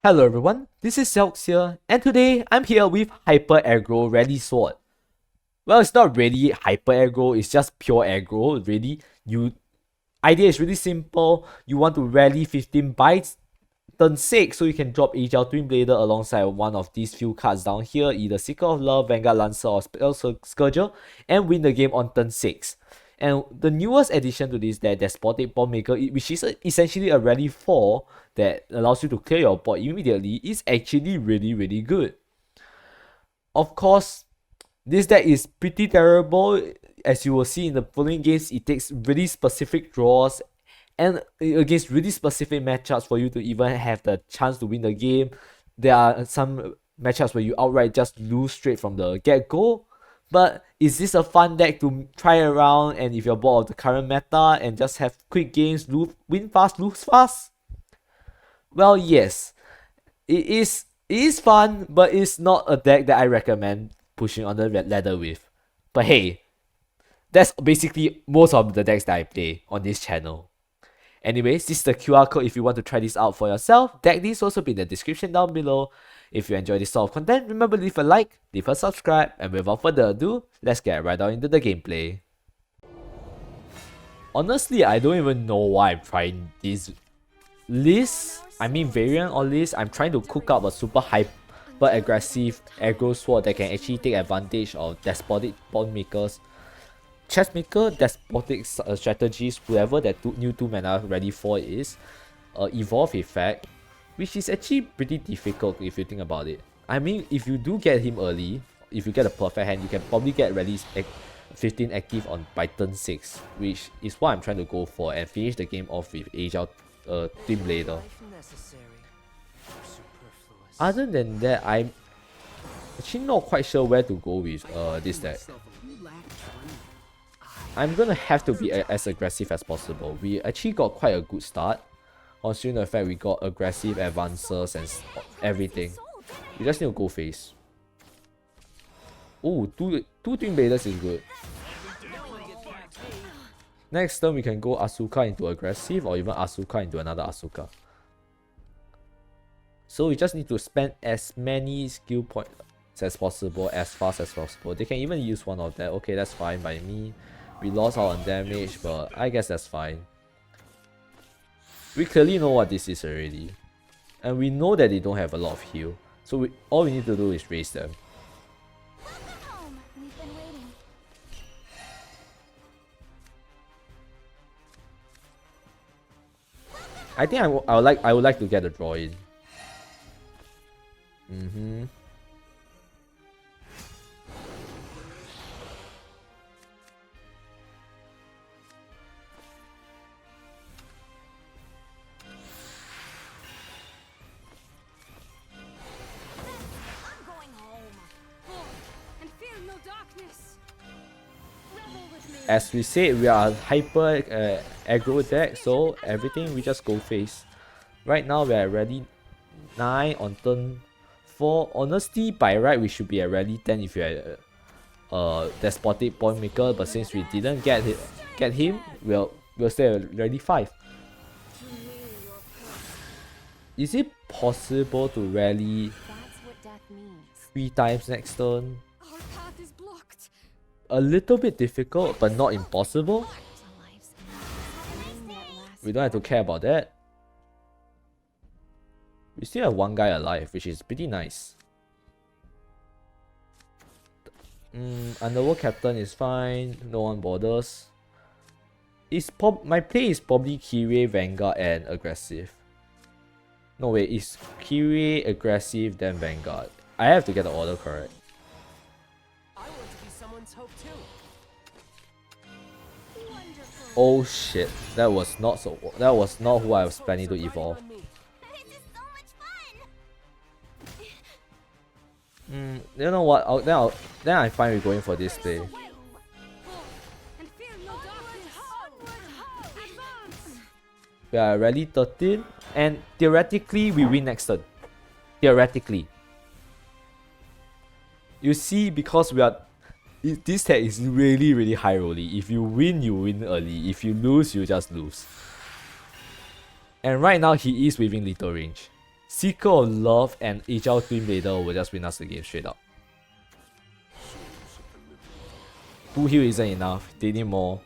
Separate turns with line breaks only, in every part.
Hello everyone, this is Selks here, and today I'm here with HYPER-AGGRO Rally Sword. Well, it's not really hyper-aggro, it's just pure aggro, really. Idea is really simple. You want to rally 15 bytes, turn 6, so you can drop HL Twin Blader alongside one of these few cards down here, either Seeker of Love, Vanguard Lancer, or Spell Scourger, and win the game on turn 6. And the newest addition to this, that Despotic Pawnmaker, which is essentially a rally 4 that allows you to clear your board immediately, is actually really good. Of course, this deck is pretty terrible. As you will see in the following games, it takes really specific draws and against really specific matchups for you to even have the chance to win the game. There are some matchups where you outright just lose straight from the get-go. But is this a fun deck to try around, and if you're bored of the current meta and just have quick games, win fast, lose fast? Well, yes. It is fun, but it's not a deck that I recommend pushing on the ladder with. But hey, that's basically most of the decks that I play on this channel. Anyways, this is the QR code if you want to try this out for yourself. Deck links also be in the description down below. If you enjoy this sort of content, remember to leave a like, leave a subscribe, and without further ado, let's get right down into the gameplay. Honestly, I don't even know why I'm trying this variant or list. I'm trying to cook up a super hyper aggressive aggro sword that can actually take advantage of Despotic Pawnmakers, Chessmaker, Despotic strategies, whoever that new 2 mana ready for is, evolve effect, which is actually pretty difficult if you think about it. I mean, if you do get him early, if you get a perfect hand, you can probably get release 15 active by turn 6, which is what I'm trying to go for, and finish the game off with HL Twin Blader. Other than that, I'm actually not quite sure where to go with this deck. I'm gonna have to be as aggressive as possible. We actually got quite a good start, considering the fact we got aggressive advances and everything. We just need to go face. Oh, two Twin Bladers is good. Next turn we can go Asuka into aggressive, or even Asuka into another Asuka. So we just need to spend as many skill points as possible, as fast as possible. They can even use one of that. Okay, that's fine by me. We lost out on damage, but I guess that's fine. We clearly know what this is already. And we know that they don't have a lot of heal. So all we need to do is raise them. I think I would like to get a draw in. As we said, we are a hyper aggro deck, so everything we just go face. Right now we are at rally 9 on turn 4. Honestly, by right we should be at rally 10 if you are Despotic Pawnmaker, but since we didn't get him, we'll stay at rally 5. Is it possible to rally 3 times next turn? A little bit difficult, but not impossible. We don't have to care about that. We still have one guy alive, which is pretty nice. Underworld Captain is fine, no one bothers. My play is probably Kyrie, Vanguard, and aggressive. No wait, it's Kyrie, aggressive, then Vanguard. I have to get the order correct. Oh shit, that was not who I was planning to evolve. You know what? Then I'm fine with going for this play. We are rally 13, and theoretically we win next turn. Theoretically. You see, because this deck is really high rolly. If you win early. If you lose, you just lose. And right now he is within lethal range. Seeker of Love and Agile Twin Blader will just win us the game straight up. 2 heal isn't enough, they need more.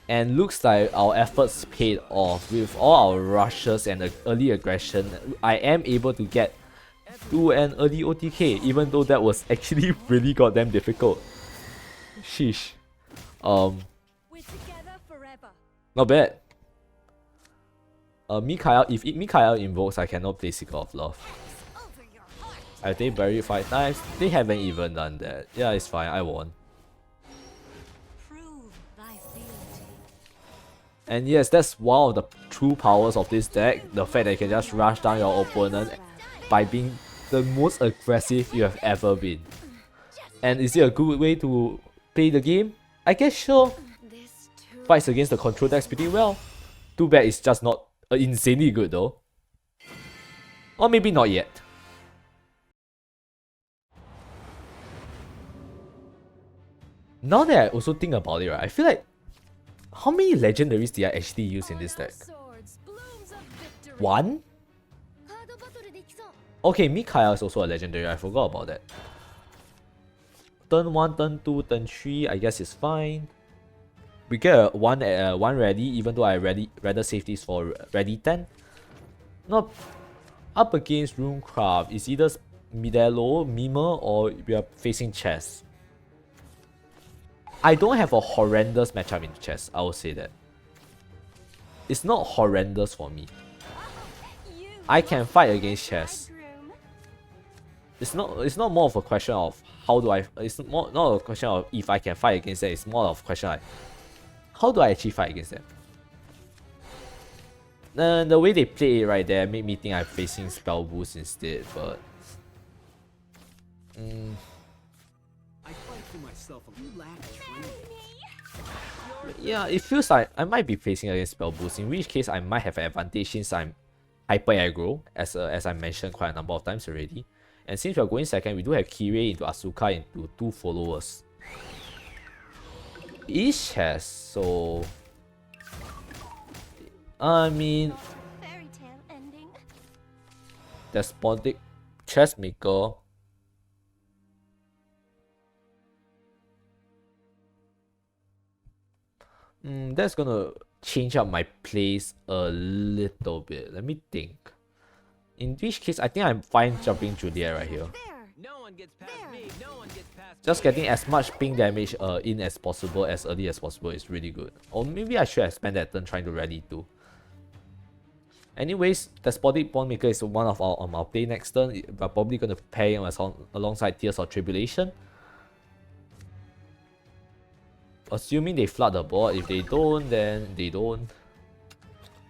And looks like our efforts paid off. With all our rushes and early aggression, I am able to get to an early OTK, even though that was actually really goddamn difficult. Sheesh. Not bad. If Mikael invokes, I cannot play Seeker of Love. I think buried 5 times. They haven't even done that. Yeah, it's fine. I won. And yes, that's one of the true powers of this deck. The fact that you can just rush down your opponent by being the most aggressive you have ever been. And is it a good way to play the game? I guess sure. Fights against the control decks pretty well. Too bad it's just not insanely good though. Or maybe not yet. Now that I also think about it, right, I feel like how many legendaries did I actually use in this deck? 1? Okay, Mikael is also a legendary, I forgot about that. Turn 1, turn 2, turn 3, I guess it's fine. We get a 1 ready, even though I rather save this for ready 10. Not up against Runecraft, it's either Midello, Mimer, or we are facing chess. I don't have a horrendous matchup in chess, I will say that. It's not horrendous for me. I can fight against chess. It's not more of a question of how do I. It's not a question of if I can fight against them. It's more of a question like how do I actually fight against them. The way they play it right there made me think I'm facing spell boost instead, but yeah, it feels like I might be facing against spell boost, in which case I might have an advantage since I'm hyper aggro, as I mentioned quite a number of times already. And since we are going second, we do have Kirei into Asuka into 2 followers. Each has, so I mean, Despotic Pawnmaker. That's gonna change up my plays a little bit. Let me think. In which case, I think I'm fine jumping Juliet right here. Just getting as much ping damage in as possible, as early as possible is really good. Or maybe I should have spent that turn trying to rally too. Anyways, Despotic Pawnmaker is one of our play next turn. We're probably going to pair him alongside Tears of Tribulation. Assuming they flood the board. If they don't, then they don't.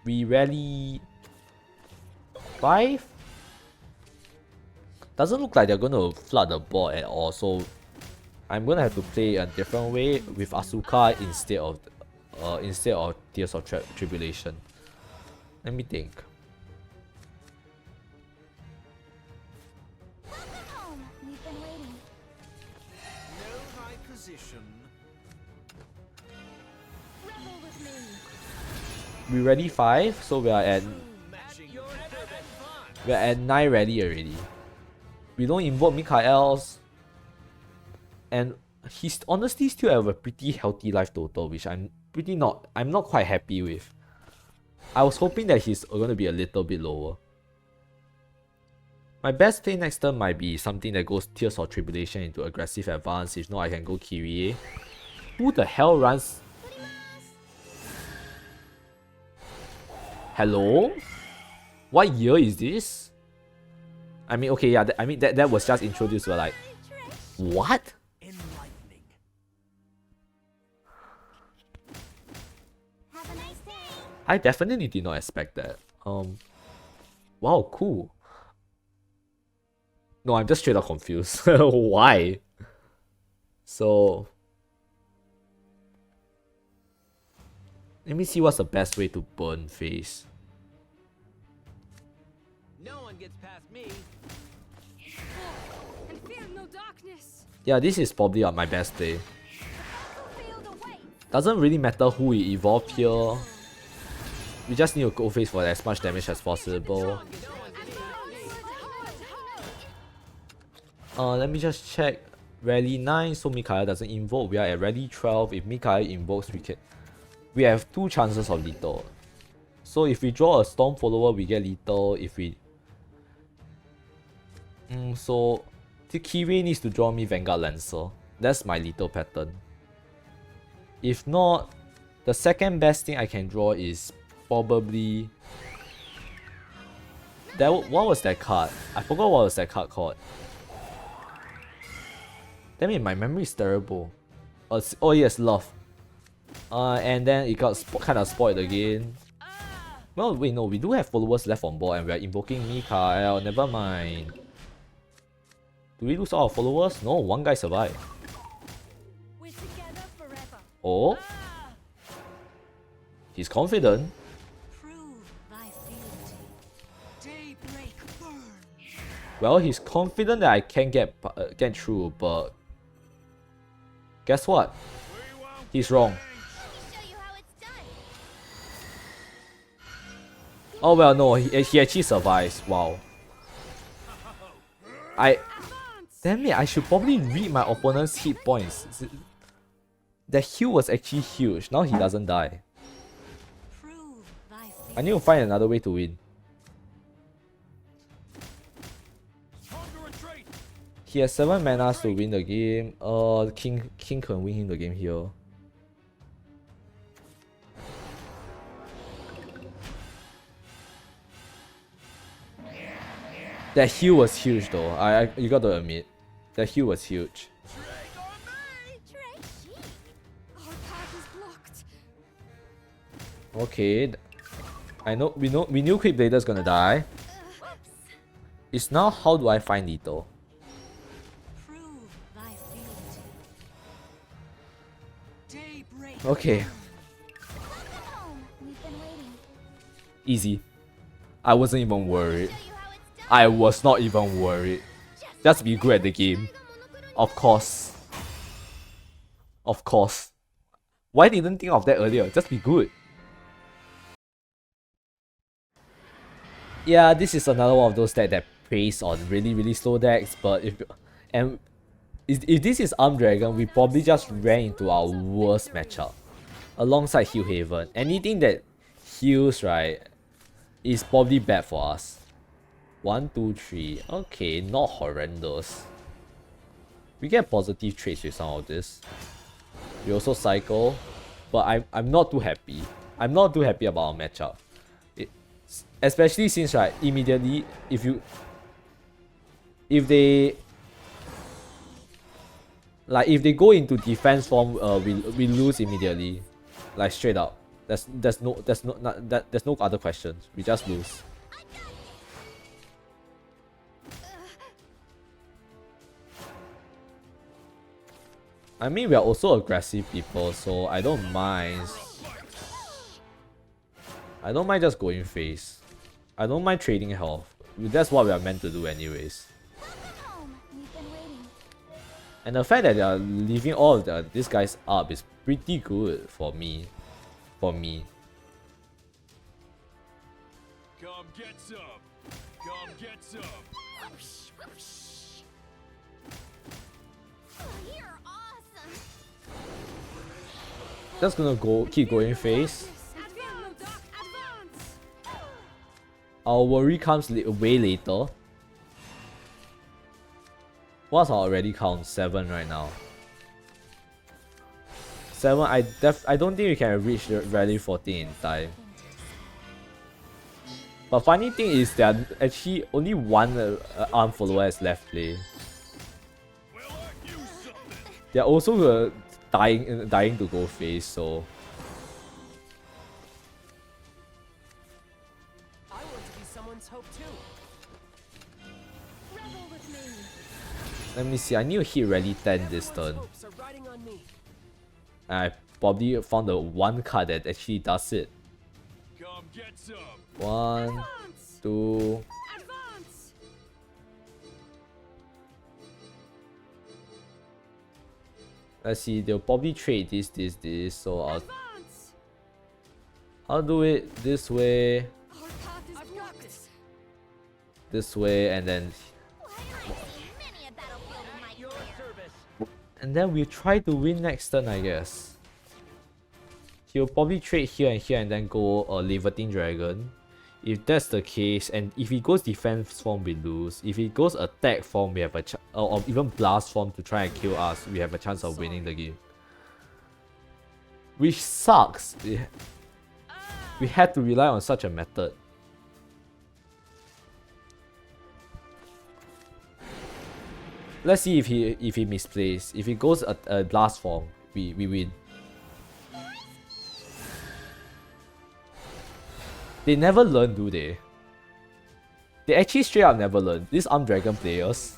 We rally 5? Doesn't look like they're going to flood the board at all, so I'm going to have to play a different way with Asuka instead of Tears of Tribulation. Let me think. We ready 5, so we're at 9 ready already. We don't invoke Mikael's, and he's honestly still have a pretty healthy life total, which I'm not quite happy with. I was hoping that he's going to be a little bit lower. My best play next turn might be something that goes Tears of Tribulation into aggressive advance. If not, I can go Kyrie. Who the hell runs? Hello? What year is this? I mean, okay, yeah, that was just introduced, but like, what? I definitely did not expect that. Wow, cool. No, I'm just straight up confused. Why? So, let me see what's the best way to burn face. No one gets past me. And fear no darkness. Yeah, this is probably my best play. Doesn't really matter who we evolve here. We just need to go face for as much damage as possible. Let me just check. Rally 9, so Mikael doesn't invoke. We are at Rally 12. If Mikael invokes, we have 2 chances of lethal. So if we draw a Storm Follower, we get lethal. If we so Kiri needs to draw me Vanguard Lancer. That's my lethal pattern. If not, the second best thing I can draw is probably what was that card? I forgot what was that card called. Damn it, my memory is terrible. Oh yes, Love. And then it got kind of spoiled again. Well, wait, no, we do have followers left on board and we are invoking Mikael. Never mind. Do we lose all our followers? No, one guy survived. Oh? He's confident. Well, he's confident that I can get through, but guess what? He's wrong. Oh well, no, he actually survives. Wow. Damn it, I should probably read my opponent's hit points. The heal was actually huge. Now he doesn't die. I need to find another way to win. He has 7 manas to win the game. King can win him the game here. That heal was huge though. You got to admit, that heal was huge. Okay, we knew Quick Blader's gonna die. It's now how do I find lethal? Okay. Easy. I wasn't even worried. I was not even worried. Just be good at the game. Of course. Of course. Why didn't think of that earlier? Just be good. Yeah, this is another one of those decks that preys on really slow decks, but if this is Armed Dragon, we probably just ran into our worst matchup. Alongside Heal Haven. Anything that heals, right, is probably bad for us. 1, 2, 3. Okay, not horrendous. We get positive traits with some of this. We also cycle, but I'm not too happy. I'm not too happy about our matchup. Especially since, right, immediately if they go into defense form, we lose immediately, like straight up. There's no other questions. We just lose. I mean, we are also aggressive people, so I don't mind. I don't mind just going face. I don't mind trading health. That's what we are meant to do anyways. And the fact that they are leaving all of these guys up is pretty good for me. Come get some. Come get some. You're awesome. Just gonna keep going face. Our worry comes way later. What's our already count? 7 right now. 7. I don't think we can reach the rally 14 in time. But funny thing is there are actually only one arm follower has left play. They're also dying to go face, so. Let me see, I need to hit rally 10 this turn. I probably found the one card that actually does it. 1, 2. Let's see, they'll probably trade this, so I'll do it this way, and then we'll try to win next turn, I guess. He'll probably trade here and then go a Leviathan Dragon. If that's the case, and if he goes defense form, we lose. If he goes attack form, we have a or even blast form to try and kill us, we have a chance of winning the game. Which sucks. We had to rely on such a method. Let's see if he misplays. If he goes a blast form, we win. They never learn, do they? They actually straight up never learn. These Armed Dragon players.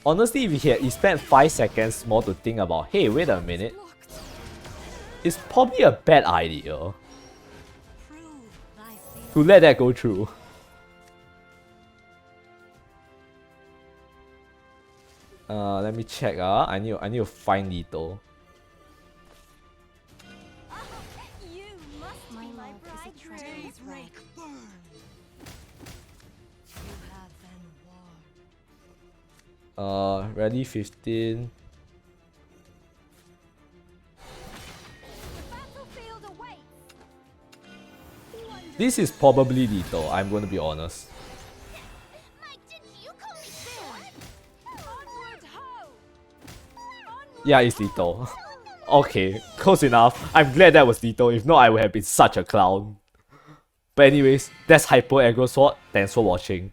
Honestly, if he spent 5 seconds more to think about, hey, wait a minute. It's probably a bad idea to let that go through. Let me check. I need to find Lito. Ready 15. This is probably Lito, I'm gonna be honest. Yeah, it's Lito. Okay, close enough. I'm glad that was Lito, if not I would have been such a clown. But anyways, that's Hyper Aggro Sword. Thanks for watching.